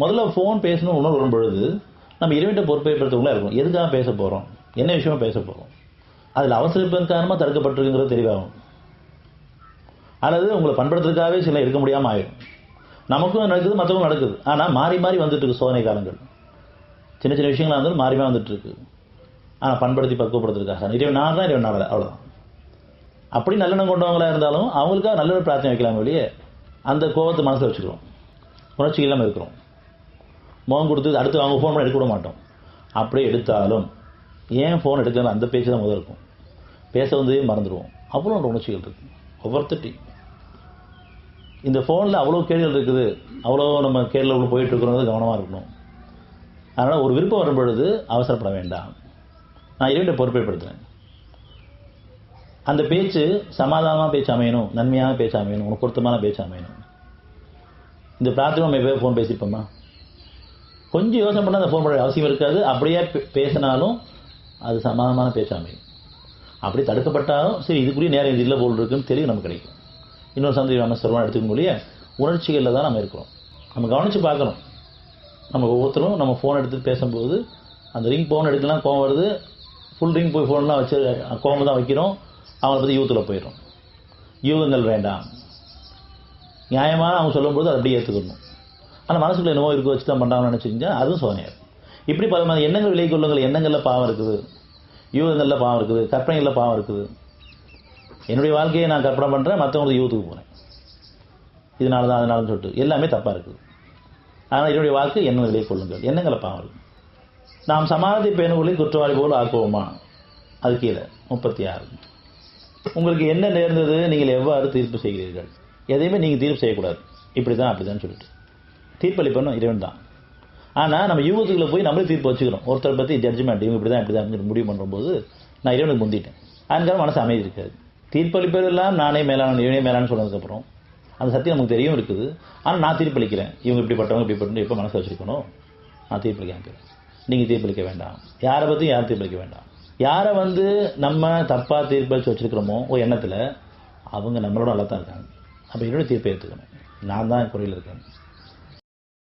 முதல்ல ஃபோன் பேசணும் உணர்வு வரும்பொழுது நம்ம இறைவன்கிட்ட பொறுப்பேற்படுத்தவங்களா இருக்கும். எதுக்காக பேச போகிறோம், என்ன விஷயமா பேச போகிறோம், அதில் அவசரப்பின் காரணமாக தடுக்கப்பட்டிருக்குங்கிறது தெளிவாகும். அல்லது உங்களை பண்படுத்துறதுக்காகவே சில இருக்க முடியாமல் ஆயிடும். நமக்கும் நடக்குது, மற்றவங்களும் நடக்குது. ஆனால் மாறி மாறி வந்துட்டு இருக்கு சோதனை காலங்கள். சின்ன சின்ன விஷயங்களாக இருந்தாலும் மாறி மாறி வந்துட்டு இருக்கு. ஆனால் பண்படுத்தி பக்குவப்படுத்துறதுக்காக இறைவன் நாள் தான் இறைவன் நாள் அவ்வளோதான். அப்படி நல்லெண்ணம் கொண்டவங்களா இருந்தாலும் அவங்களுக்காக நல்ல பிரார்த்தனை வைக்கலாம் வெளியே அந்த கோபத்தை மனசில் வச்சுக்கிறோம், உணர்ச்சி இல்லாமல் இருக்கிறோம். முகம் கொடுத்து அடுத்து அவங்க ஃபோன் பண்ணி எடுக்க விட மாட்டோம். அப்படியே எடுத்தாலும் ஏன் ஃபோன் எடுக்கலாம் அந்த பேச்சு தான் முதல் இருக்கும். பேச வந்ததே மறந்துடுவோம். அவ்வளோ ஒரு உணர்ச்சிகள் இருக்குது ஒவ்வொருத்தட்டி. இந்த ஃபோனில் அவ்வளோ கேள்விகள் இருக்குது, அவ்வளோ நம்ம கேள்வியில் உள்ள போயிட்டு இருக்கிறது கவனமாக இருக்கணும். அதனால் ஒரு விருப்பம் வரும் பொழுது அவசரப்பட வேண்டாம். நான் இறைவனை பொறுப்பேற்படுத்துகிறேன். அந்த பேச்சு சமாதானமான பேச்சு அமையணும், நன்மையான பேச்சு அமையணும், உனக்கு பொருத்தமான பேச்சு அமையணும். இந்த பிரார்த்தனை நம்ம எப்போ ஃபோன் பேசிப்போமா? கொஞ்சம் யோசனை பண்ணால் அந்த ஃபோன் பண்ண அவசியம் இருக்காது. அப்படியே பேசினாலும் அது சமாதானமான பேச்சு அமையும். அப்படி தடுக்கப்பட்டாலும் சரி இதுக்குரிய நேரம் இது இல்லை போல் இருக்குன்னு தெளிவு நமக்கு கிடைக்கும். இன்னொரு சந்தேகம் நம்ம சொல்லுவோம் எடுத்துக்க முடிய உணர்ச்சிகளில் தான் நம்ம இருக்கிறோம். நம்ம கவனித்து பார்க்கணும். நம்ம ஒவ்வொருத்தரும் நம்ம ஃபோன் எடுத்து பேசும்போது அந்த ரிங் ஃபோன் எடுக்கலாம் கோவம் வருது, ஃபுல் ரிங் போய் ஃபோன்லாம் வச்சு கோவம் தான் வைக்கிறோம். அவங்களை பற்றி யூத்தில் போயிடும். யூகங்கள் வேண்டாம். நியாயமான அவங்க சொல்லும்போது அதை அப்படியே ஏற்றுக்கணும். ஆனால் மனசுக்குள்ள என்னவோ இருக்க வச்சு தான் பண்ணுறாங்கன்னு நினச்சிக்கிங்க, அதுவும் சோதனையாக. இப்படி பல எண்ணங்கள் விலை கொள்ளுங்கள். எண்ணங்களில் பாவம் இருக்குது, யூகங்களில் பாவம் இருக்குது, கற்பனைகளில் பாவம் இருக்குது. என்னுடைய வாழ்க்கையை நான் கற்பனை பண்ணுறேன், மற்றவங்களுக்கு யூத்துக்கு போகிறேன், இதனால தான் அதனால சொல்லிட்டு எல்லாமே தப்பாக இருக்குது. ஆனால் என்னுடைய வாழ்க்கை எண்ணங்கள் விலை கொள்ளுங்கள். எண்ணங்களை பாவம் இருக்குது. நாம் சமாதானத்தை பேணுகளில் குற்றவாளி போல் ஆக்குவோமா? அது கீழே 36. உங்களுக்கு என்ன நேர்ந்தது, நீங்கள் எவ்வாறு தீர்ப்பு செய்கிறீர்கள்? எதையுமே நீங்கள் தீர்ப்பு செய்யக்கூடாது. இப்படி தான் அப்படி தான் சொல்லிட்டு தீர்ப்பளிப்பணும் இறைவன் தான். ஆனால் நம்ம யூகத்துக்குள்ளே போய் நம்மளே தீர்ப்பு வச்சுக்கிறோம். ஒருத்தரை பற்றி ஜட்ஜ்மெண்ட் இவங்க இப்படி தான் இப்படி தான் முடிவு பண்ணும்போது நான் இறைவனுக்கு முந்திட்டேன். அதனால மனசு அமைதி இருக்காது. தீர்ப்பளிப்பதெல்லாம் நானே மேலான இவனே மேலான்னு சொன்னதுக்கப்புறம் அந்த சத்தியம் நமக்கு தெரியும் இருக்குது. ஆனால் நான் தீர்ப்பளிக்கிறேன், இவங்க இப்படிப்பட்டவங்க இப்படிப்பட்டு எப்போ மனசு வச்சுருக்கணும், நான் தீர்ப்பளிக்க. நீங்கள் தீர்ப்பளிக்க வேண்டாம். யாரை பற்றியும் யாரும் தீர்ப்பளிக்க வேண்டாம். யாரை நம்ம தப்பாக தீர்ப்பளித்து வச்சுருக்கிறோமோ எண்ணத்தில் அவங்க நம்மளோட நல்லா தான் இருக்காங்க. அப்போ என்னோட தீர்ப்பை ஏற்றுக்கணும். நான் தான் குறையில் இருக்கேன்.